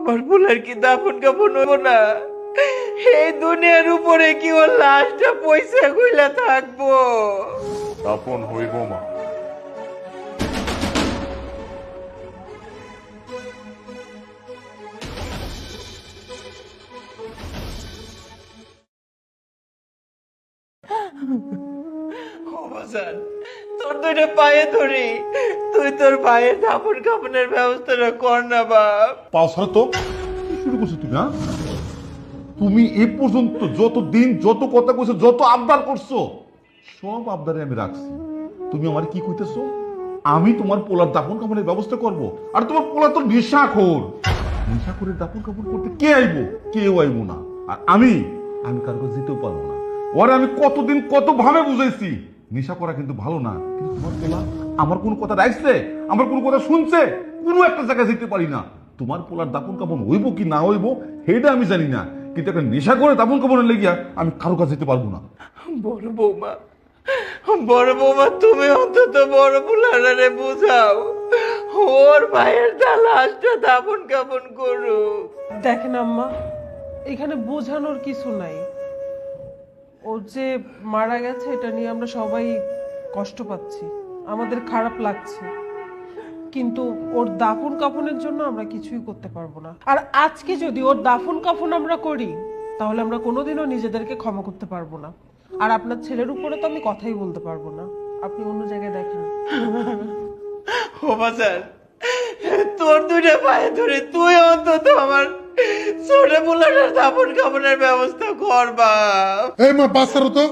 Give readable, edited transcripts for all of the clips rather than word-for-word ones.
আমার ফুলের কি দাফন কাফন হইব না? এই দুনিয়ার উপরে কি ওর লাশটা পয়সা কইলা থাকবো? দাফন হইব মা। ও বাজান, তোর দুইটা পায়ে ধরি, তুই তোর ভাইয়ের দাফন কাফনের ব্যবস্থাটা কর না বাপ। পাও ছাড়ো তো, কি শুরু করছো তুমি? হ্যাঁ, তুমি এ পর্যন্ত যত দিন যত কথা কইছো, যত আবদার করছো, সব আবদারে আমি রাখছি। তুমি আমার কি কইতেছো? আমি তোমার পোলার দাফন কাফনের ব্যবস্থা করব, আর তোমার পোলা তো নেশাখোর। নেশাখোরের দাফন কাফন করতে কে আইবো? কেউ আইবো না। আর আমি কারো কাছে যেতেও পারবো না। ওরে আমি কতদিন কত ভাবে বুঝাইছি নেশা করা কিন্তু ভালো না, কিন্তু তোমার পোলা আমার কোনো কথা রাখছে, আমার কোনো কথা শুনছে? কোনো একটা জায়গায় যেতে পারি না। তোমার পোলার দাফন কাফন হইব কি না হইব সেইটা আমি জানি না, কিন্তু একটা নেশা করে দাফন কাফনের লেগিয়া আমি কারো কাছে যেতে পারবো না। বড় বৌমা, বড় বৌমা, তুমি অন্তত বড় পুলারে বুঝাও, ওর ভাইয়ের লাশটা দাফন কাফন করুক। দেখেন আম্মা, এখানে বোঝানোর কিছু নাই। ও যে মারা গেছে এটা নিয়ে আমরা সবাই কষ্ট পাচ্ছি, আমাদের খারাপ লাগছে, কিন্তু ওর দাফন কাফনের জন্য আমরা কিছুই করতে পারবো না। আর আজকে যদি ওর দাফন কাফন আমরা করি, তাহলে আমরা কোনোদিনও নিজেদেরকে ক্ষমা করতে পারবো না। আর আপনার ছেলের উপরে তো আমি কথাই বলতে পারবো না, আপনি অন্য জায়গায় দেখেন। ও বাজার, তোর দুইটা পায়ে ধরে তুই অন্তত আমার ছোট পুলারের দাফন কাফনের ব্যবস্থা কর বাপ। এই মা বাচ্চারও তো,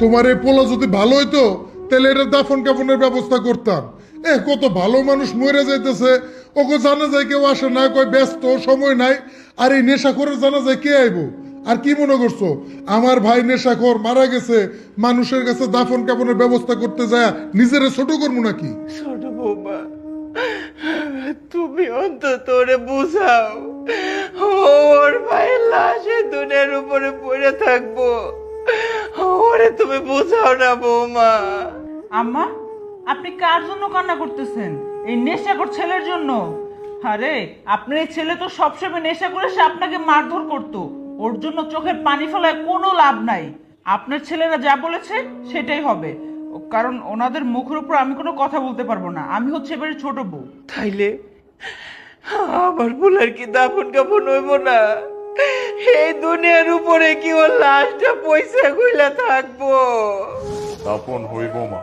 তোমার এই পোলা যদি ভালো হইতো তাহলে এটা দাফন কাফনের ব্যবস্থা করতাম। কত ভালো মানুষ মরে যাইতেছে, ওকে জানা যায় কেউ আসে না, কয় ব্যস্ত সময় নাই। আর এই নেশাখোর জানা যায় কে আইবো? আর কি মনে করছো আমার ভাই নেশাখোর মারা গেছে, মানুষের কাছে দাফন কাফনের ব্যবস্থা করতে যায় নিজেরা ছোট করবো নাকি? ছোট বৌমা, তুমি অন্তত ওরে বুঝাও, ওর ভাইয়ের লাশ এই দুনিয়ার উপরে পড়ে থাকবো, ওরে তুমি বুঝাও না বৌমা। আম্মা, আপনি কার জন্য কান্না করতেছেন? এই নেশাখোর ছেলের জন্য? আরে আপনার এই ছেলে তো সবসময় নেশা করে সে আপনাকে মারধর করতো, ওর জন্য চোখের পানি ফেলায় কোনো লাভ নাই। আপনার ছেলেরা যা বলেছে সেটাই হবে, কারণ ওনাদের মুখের উপর আমি কোনো কথা বলতে পারবো না। আমি হচ্ছে এবারে ছোট বউ। তাইলে আমার ফুলের কি দাফন কাফন হইব না? এই দুনিয়ার উপরে কি ওর লাশটা পয়সা কইলা থাকবো? দাফন হইব মা।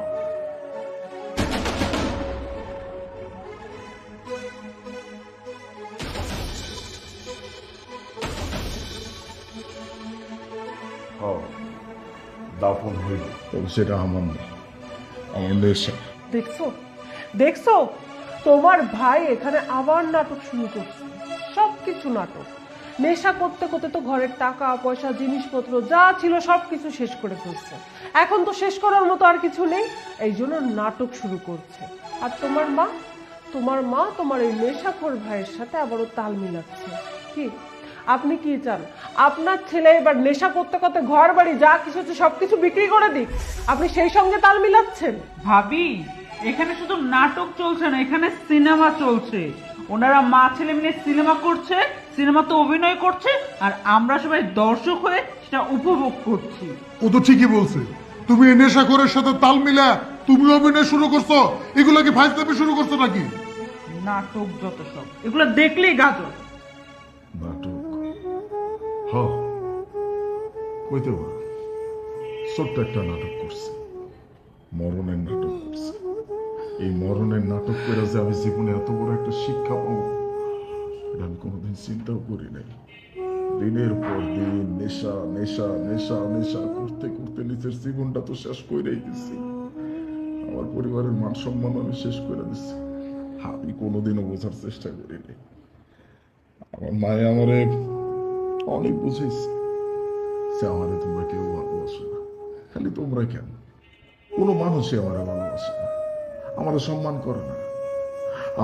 দাফন হইব, সেটা আমার না, আমার নেশা। দেখছো দেখছো, তোমার ভাই এখানে আবার নাটক শুরু করছে। সবকিছু নাটক। নেশা করতে করতে তো ঘরের টাকা পয়সা জিনিসপত্র যা ছিল সবকিছু শেষ করে ফেলছে। এখন তো শেষ করার মতো আর কিছু নেই, এই জন্য নাটক শুরু করছে। আর তোমার মা তোমার এই নেশাখোর ভাইয়ের সাথে আবারও তাল মিলাচ্ছে। কি আপনি কি চান আপনার ছেলে এবার নেশা করতে করতে ঘর বাড়ি যা কিছু আছে সবকিছু বিক্রি করে দিক? আপনি সেই সঙ্গে তাল মিলাচ্ছেন? ভাবি, এখানে শুধু নাটক চলছে না, এখানে সিনেমা চলছে। ওনারা মা ছেলে মিলে সিনেমা করছে, সিনেমাতে অভিনয় করছে, আর আমরা সবাই দর্শক হয়ে সেটা উপভোগ করছি। ও তো ঠিকই বলছে, তুমি এই নেশাখোরের সাথে তাল মিলা তুমি অভিনয় শুরু করছো। এগুলো কি ফাইজলামি শুরু করছো নাকি? নাটক যত সব, এগুলো দেখলেই গাজর। নাটক? হ, কইতে পারো। ছোট্ট একটা নাটক করছে, মরণের নাটক করছে। এই মরণের নাটক করে যে আমি জীবনে এত বড় একটা শিক্ষা পাবো এটা আমি কোনোদিন চিন্তাও করি নাই। দিনের পর দিন নেশা নেশা নেশা নেশা করতে করতে নিজের জীবনটা তো শেষ করেই দিচ্ছি। আমার পরিবারের মান সম্মান আমি শেষ করে দিচ্ছি। আমি কোনোদিনও বোঝার চেষ্টা করিনি। আমার মায়ে আমারে অনেক বুঝেছে যে আমারে তোমরা কেউ ভালোবাসো না। খালি তোমরা কেন, কোনো মানুষই আমারে ভালোবাসে না, আমারে সম্মান করে না।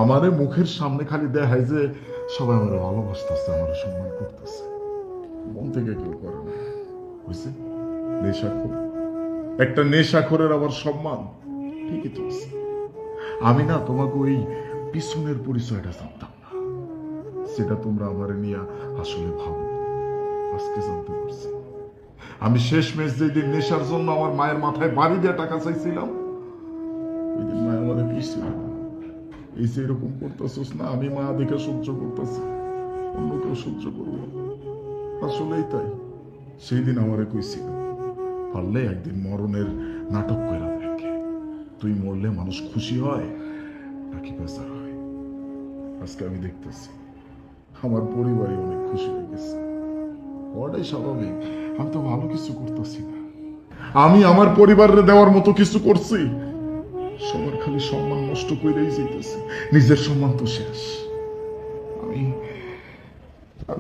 আমারে মুখের সামনে খালি দেখায় যে সবাই আমারে ভালোবাসতেছে, আমারে সম্মান করতেছে, মন থেকে কেউ করে না। বুঝছে? নেশাখোর, একটা নেশাখোরের আবার সম্মান, ঠিকই তো আছে। আমি না তোমাকে ওই পিছনের পরিচয়টা জানতাম না, যে যেটা তোমরা আমারে নিয়ে আসলে ভাবো, আজকে জানতে পারছি। আমি শেষমেশ যেদিন নেশার জন্য আমার মায়ের মাথায় বাড়ি দিয়ে টাকা চাইছিলাম, ওই দিন মা আমাদের কইছিল, এই যে এরকম করতেছিস না, আমি মা দেখে সহ্য করতেছি, অন্য কেউ সহ্য করবো না। আসলেই তাই। সেই দিন আমারে কইছিল, পারলে একদিন মরণের নাটক করে দেখে, তুই মরলে মানুষ খুশি হয় নাকি বেজার হয়। আজকে আমি দেখতেছি আমার পরিবারই অনেক খুশি হয়ে গেছে, হওয়াটাই স্বাভাবিক। আমি তো ভালো কিছু করতেছি না, আমি আমার পরিবারের দেওয়ার মতো কিছু করছি? সবার খালি সম্মান নষ্ট করেই যেতেছি, নিজের সম্মান তো শেষ। আমি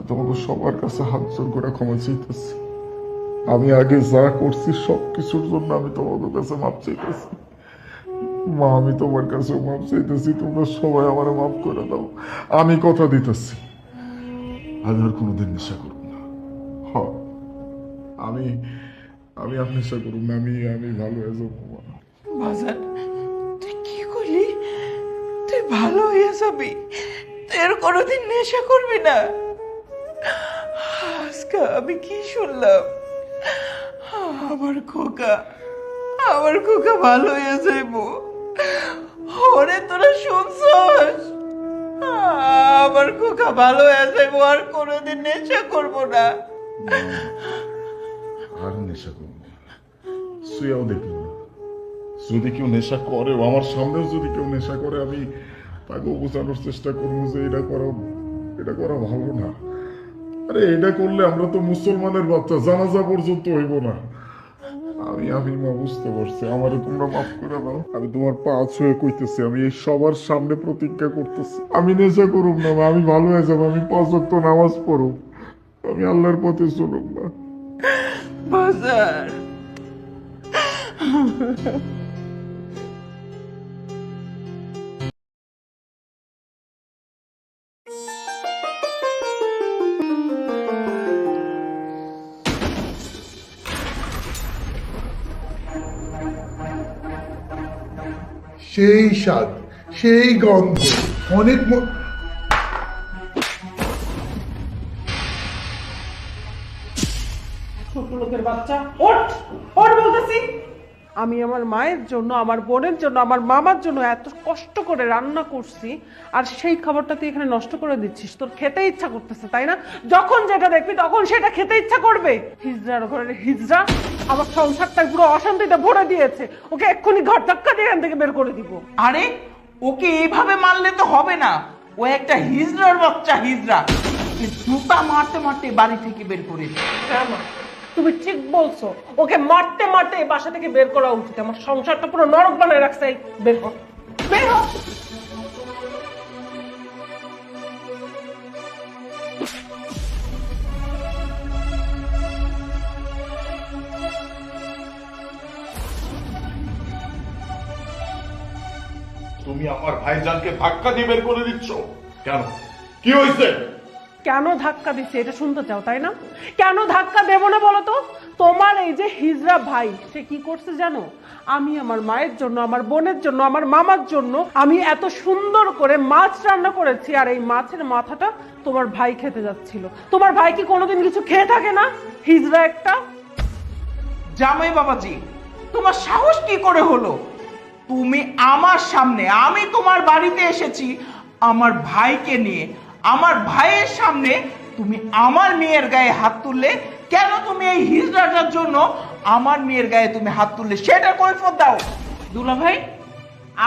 তোমাকে সবার কাছে হাত জোর করে ক্ষমা চাইতেছি। আমি আগে যা করছি সব কিছুর জন্য আমি তোমাদের কাছে মাপ চাইতেছি। মা, আমি তোমার কাছে মাপ চাইতেছি, তোমরা সবাই আমার মাফ করে দাও। আমি কথা দিতেছি আমি আর কোনোদিন নেশা করব না। আমি আমি আর নেশা করব না, আমি ভালো হয়ে যাবো। বাজার, তুই কি করলি? তুই ভালো হয়ে যাবি, তুই আর কোনোদিন নেশা করবি না। আজকে আমি কি শুনলাম, আমার খোকা ভালো হয়ে যাইব। ওরে তোরা শুনছস? আমার খোকা ভালো হয়ে যাইব, আর কোনোদিন নেশা করবো না। আর নেশা করবো না, শুয়েও দেখবো না। যদি কেউ নেশা করে, আমার সামনেও যদি কেউ নেশা করে, আমি তাকেও বোঝানোর চেষ্টা করবো যে এটা করা ভালো না। আরে এটা করলে আমরা তো মুসলমানের বাচ্চা, জানাজা পর্যন্ত হইব না। আমি মা বুঝতে পারছি, আমারে তোমরা মাফ করে দাও। আমি তোমার পা ছুঁয়ে কইতেছি, আমি এই সবার সামনে প্রতিজ্ঞা করতেছি, আমি নেশা করুম না মা, আমি ভালো হয়ে যাবো, আমি 5 ওয়াক্ত নামাজ পড়ুম, আমি আল্লাহর পথে চলুম না। বাজার, সেই স্বাদ, সেই গন্ধ, অনেক ছোট লোকের বাচ্চা, ওঠ ওঠ বলতেছি। আমি আমার মায়ের জন্য, আমার বোনের জন্য, আমার মামার জন্য এত কষ্ট করে রান্না করছি, আর সেই খাবারটা তুই এখানে নষ্ট করে দিচ্ছিস। তোর খেতে ইচ্ছা করতেছে তাই না? যখন যেটা দেখবি তখন সেটা খেতে ইচ্ছা করবে। হিজড়ার ঘরের হিজড়া আমার সংসারটা পুরো অশান্তিতে ভরে দিয়েছে। ওকে এক্ষুনি ঘর ধাক্কা দিয়ে এখান থেকে বের করে দিব। আরে ওকে এইভাবে মারলে তো হবে না, ও একটা হিজড়ার বাচ্চা, হিজড়া। ওকে জুতা মারতে মারতে বাড়ি থেকে বের করে দিই। কেন? তুমি ঠিক বলছো, ওকে মারতে মারতে এই বাসা থেকে বের করা উচিত। আমার সংসারটা পুরো নরক বানায় রাখছে। বের হ, বের হ। তুমি আমার ভাইজানকে ধাক্কা দিয়ে বের করে দিচ্ছ কেন? কি হয়েছে? কেন ধাক্কা দিচ্ছে এটা শুনতে চাও তাই না? কেন ধাক্কা দেবো না বলো তো? তোমার এই যে হিজড়া ভাই, সে কি করছে জানো? আমি আমার মায়ের জন্য, আমার বোনের জন্য, আমার মামার জন্য আমি এত সুন্দর করে মাছ রান্না করেছি, আর এই মাছের মাথাটা তোমার ভাই খেতে যাচ্ছিল। তোমার ভাই কি কোনোদিন কিছু খেয়ে থাকে না? হিজড়া একটা। জামাই বাবাজি, তোমার সাহস কি করে হলো? তুমি আমার সামনে, আমি তোমার বাড়িতে এসেছি আমার ভাইকে নিয়ে, আমার ভাইয়ের সামনে তুমি আমার মেয়ের গায়ে হাত তুললে কেন? তুমি এই হিজড়াটার জন্য আমার মেয়ের গায়ে তুমি হাত তুললে, সেটা কৈফিয়ত দাও। দুলা ভাই,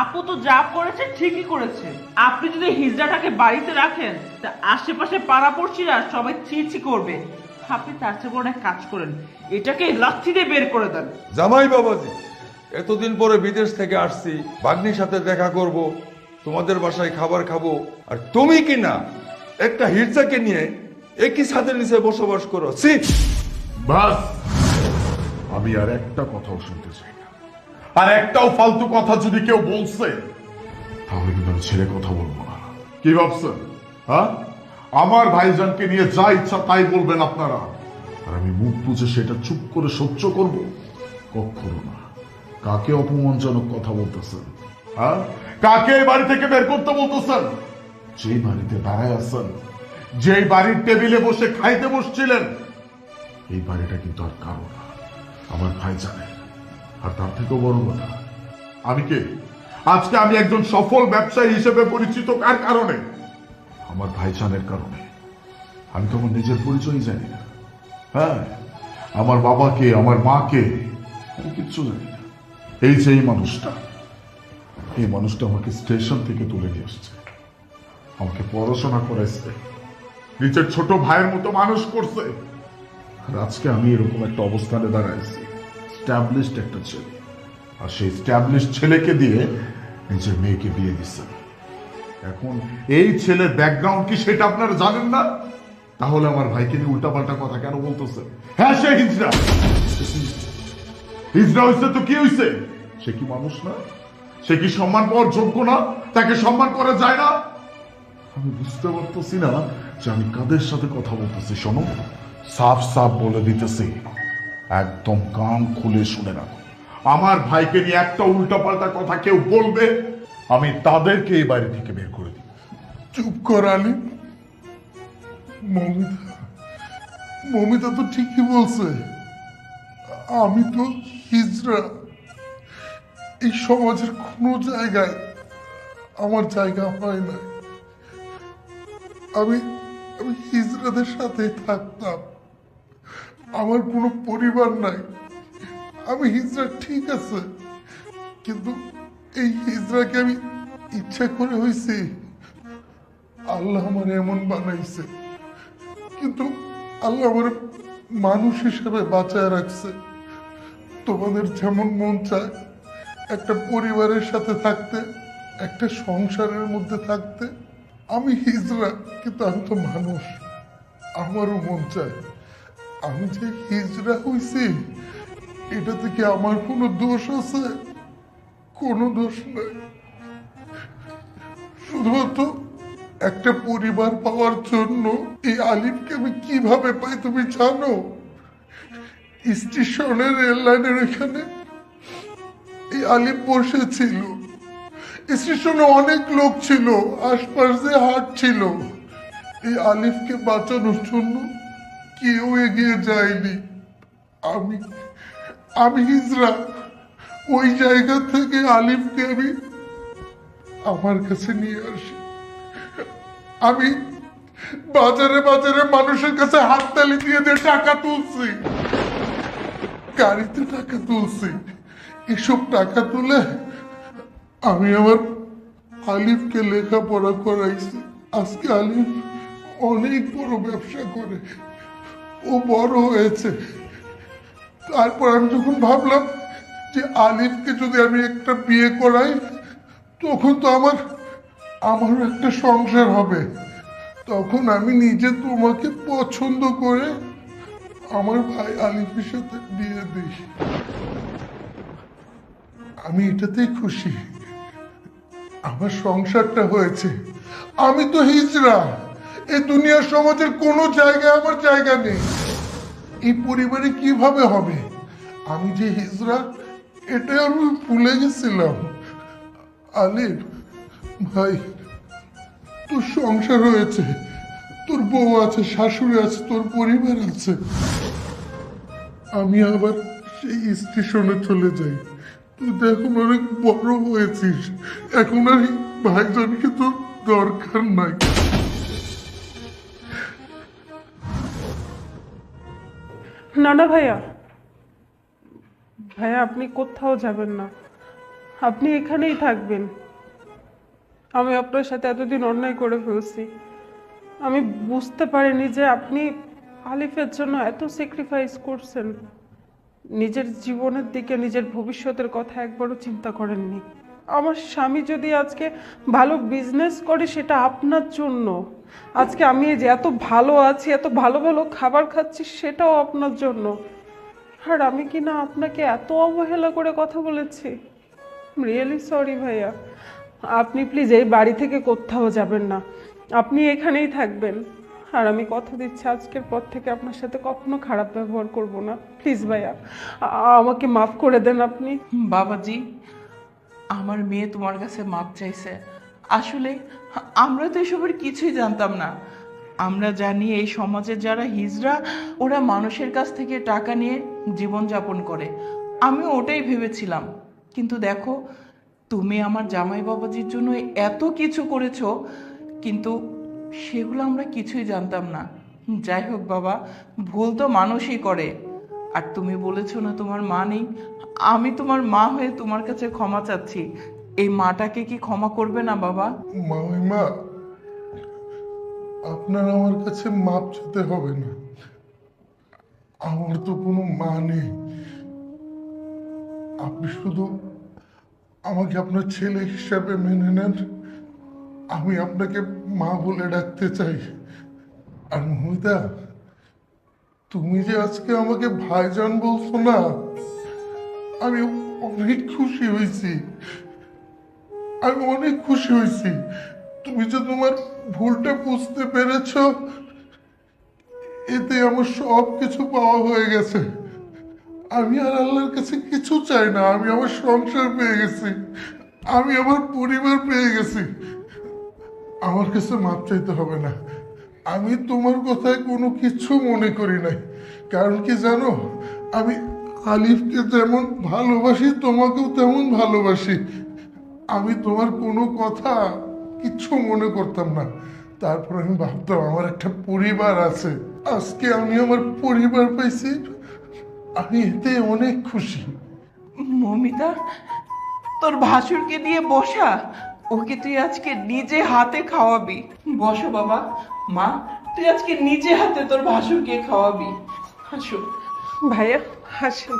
আপু তো যা করেছে ঠিকই করেছে। আপনি যদি হিজড়াটাকে বাড়িতে রাখেন তা আশেপাশে পাড়াপড়শিরা সবাই ছি করবে। আপনি তার চেয়ে বড় এক কাজ করেন, এটাকে লাঠি দিয়ে বের করে দেন। জামাই বাবাজি, এতদিন পরে বিদেশ থেকে আসছি, ভাগ্নির সাথে দেখা করব, তোমাদের বাসায় খাবার খাবো, আর তুমি কি না একটা হিজড়াকে নিয়ে একই ছাদের নিচে বসবাস করো? বাস, আমি আর একটা কথাও শুনতে চাই না। আর একটাও ফালতু কথা যদি কেউ বলছে তাহলে কিন্তু আমি ছেড়ে কথা বলবো না। কি ভাবছেন? হ্যাঁ, আমার ভাইজানকে নিয়ে যা ইচ্ছা তাই বলবেন আপনারা, আর আমি মুখ বুঝে সেটা চুপ করে সহ্য করব? কখনো না। কাকে অপমানজনক কথা বলতেছেন? হ্যাঁ, কাকে এই বাড়ি থেকে বের করতে বলতেছেন? যে বাড়িতে দাঁড়ায় আছেন যেই বাড়ির টেবিলে বসে খাইতে বসছিলেন, এই বাড়িটা কিন্তু আর কারো না, আমার ভাই জানে। আর তার থেকেও বড় কথা, আমি কে? আজকে আমি একজন সফল ব্যবসায়ী হিসেবে পরিচিত কার কারণে? আমার ভাইজানের কারণে। আমি তো আমার নিজের পরিচয় জানি না। হ্যাঁ, আমার বাবাকে, আমার মাকে আমি কিচ্ছু জানি না। এই যে এই মানুষটা আমাকে স্টেশন থেকে তুলে নিয়ে আসছে, আমাকে পড়াশোনা করাইছে, নিজের ছোট ভাইয়ের মতো মানুষ করছে। আর আজকে আমি এরকম একটা অবস্থানে দাঁড়াইছি, স্ট্যাবলিশড একটা ছেলে, আর সেই স্ট্যাবলিশড ছেলেকে দিয়ে নিজের মেয়েকে বিয়ে দিচ্ছেন। এখন এই ছেলের ব্যাকগ্রাউন্ড কি সেটা আপনারা জানেন না? তাহলে আমার ভাইকে নিয়ে উল্টাপাল্টা কথা কেন বলতেছেন? হ্যাঁ, সে হিজড়া হয়েছে তো কি হয়েছে? সে কি মানুষ না? সে কি সম্মান পাওয়ার যোগ্য না? তাকে সম্মান করা যায় না? আমি বুঝতে পারতেছি না যে আমি কাদের সাথে কথা বলতেছি। শোনো, সাফ সাফ বলে দিতেছি, একদম কান খুলে শুনে রাখো, আমার ভাইকে নিয়ে একটা উল্টাপাল্টা কথা কেউ বলবে, আমি তাদেরকে এই বাড়ি থেকে বের করে দিব। চুপ কর আলিফ। মমিতা তো ঠিকই বলছে, আমি তো হিজড়া। এই সমাজের কোনো জায়গায় আমার জায়গা হয় না। আমি হিজড়াদের সাথেই থাকতাম। আমার কোনো পরিবার নাই। আমি হিজড়া ঠিক আছে, কিন্তু এই হিজড়াকে আমি ইচ্ছা করে হয়েছি? আল্লাহ আমার এমন বানাইছে, কিন্তু আল্লাহ আমার মানুষ হিসেবে বাঁচায় রাখছে। তোমাদের যেমন মন চায় একটা পরিবারের সাথে থাকতে, একটা সংসারের মধ্যে থাকতে, আমি হিজড়া কিন্তু আমি তো মানুষ, আমারও মন চায়। আমি যে হিজড়া হইছি এটাতে কি আমার কোনো দোষ আছে? কোনো দোষ নাই। শুধুমাত্র একটা পরিবার পাওয়ার জন্য এই আলিফকে আমি কিভাবে পাই তুমি জানো? স্টেশনের রেল লাইনের এখানে এই আলিফ বসেছিল। স্টেশনে অনেক লোক ছিল, আশপাশ দিয়ে হাট ছিল। এই আলিফকে বাঁচানোর জন্য কেউ এগিয়ে যায়নি। আমি হিজড়া। ওই জায়গা থেকে আলিফকে আমি আমার কাছে নিয়ে আসি। আমি বাজারে বাজারে মানুষের কাছে হাততালি দিয়ে টাকা তুলছি, গাড়িতে টাকা তুলছি। এসব টাকা তুলে আমি আমার আলিফকে লেখাপড়া করাইছি। আজকে আলিফ অনেক বড় ব্যবসা করে, ও বড় হয়েছে। তারপর আমি যখন ভাবলাম যে আলিফকে যদি আমি একটা বিয়ে করাই, তখন তো আমারও একটা সংসার হবে। তখন আমি নিজে তোমাকে পছন্দ করে আমার ভাই আলিফের সাথে বিয়ে দিই। আমি এটাতেই খুশি, আমার সংসারটা হয়েছে। আমি তো হিজড়া, এই দুনিয়ার সমাজের কোনো জায়গায় আমার জায়গা নেই। এই পরিবারে কিভাবে হবে? আমি যে হিজড়া এটা আমি ভুলে গেছিলাম। আলিফ ভাই, তোর সংসার হয়েছে, তোর বউ আছে, শাশুড়ি আছে, তোর পরিবার আছে। আমি আবার সেই স্টেশনে চলে যাই। তুই তো এখন অনেক বড় হয়েছিস, এখন আর ভাইজানকে তোর দরকার নাই। না না ভাইয়া, আপনি কোথাও যাবেন না, আপনি এখানেই থাকবেন। আমি আপনার সাথে এতদিন অন্যায় করে ফেলছি। আমি বুঝতে পারিনি যে আপনি আলিফের জন্য এত স্যাক্রিফাইস করছেন। নিজের জীবনের দিকে, নিজের ভবিষ্যতের কথা একবারও চিন্তা করেননি। আমার স্বামী যদি আজকে ভালো বিজনেস করে সেটা আপনার জন্য। আজকে আমি যে এত ভালো আছি, এত ভালো ভালো খাবার খাচ্ছি, সেটাও আপনার জন্য। আর আমি কি না আপনাকে এত অবহেলা করে কথা বলেছি? রিয়েলি সরি ভাইয়া। আপনি প্লিজ এই বাড়ি থেকে কোথাও যাবেন না, আপনি এখানেই থাকবেন। আর আমি কথা দিচ্ছি আজকের পর থেকে আপনার সাথে কখনো খারাপ ব্যবহার করব না। প্লিজ ভাইয়া, আমাকে মাফ করে দেন আপনি। বাবাজি, আমার মেয়ে তোমার কাছে মাপ চাইছে। আসলে আমরা তো এসবের কিছুই জানতাম না। আমরা জানি এই সমাজের যারা হিজড়া ওরা মানুষের কাছ থেকে টাকা নিয়ে জীবনযাপন করে, আমি ওটাই ভেবেছিলাম। কিন্তু দেখো, তুমি আমার জামাই বাবাজির জন্য এত কিছু করেছো, কিন্তু সেগুলো আমরা কিছুই জানতাম না। যাই হোক বাবা, ভুল তো মানুষই করে। আর তুমি বলেছো না তোমার মা নেই, আমি তোমার মা হয়ে তোমার কাছে ক্ষমা চাচ্ছি। এই মাটাকে কি ক্ষমা করবে না বাবা? মামিমা, আপনার আমার কাছে মাপ চাইতে হবে না। আমার তো কোনো মা নেই। আপনি শুধু আমাকে আপনার ছেলে হিসাবে মেনে নেন। আমি আপনাকে মা বলে ডাকতে চাই। আর মহিতা, তুমি যে আজকে আমাকে ভাইজান বলছো না, আমি অনেক খুশি হয়েছি। আমি অনেক খুশি হয়েছি। তুমি যে তোমার ভুলটা বুঝতে পেরেছো, এতে আমার সব কিছু পাওয়া হয়ে গেছে। আমি আর আল্লাহর কাছে কিছু চাই না। আমি আমার সংসার পেয়ে গেছি, আমি আমার পরিবার পেয়ে গেছি। আমার কাছে মাপ চাইতে হবে না। আমি তোমার কথায় কোনো কিছু মনে করি নাই। কারণ কি জানো, আমি আলিফকে যেমন ভালোবাসি, তোমাকেও তেমন ভালোবাসি। আমি তোমার কোনো কথা কিচ্ছু মনে করতাম না। তারপর আমি ভাবতাম আমার একটা পরিবার আছে। আজকে আমি আমার পরিবার পাইছি, আমি এতে অনেক খুশি। মমিতা, তোর ভাসুরকে দিয়ে বসা, ওকে তুই আজকে নিজে হাতে খাওয়াবি। বসো বাবা। মা, তুই আজকে নিজে হাতে তোর ভাসুরকে খাওয়াবি। হাসো। ভাইয়া হাসেন।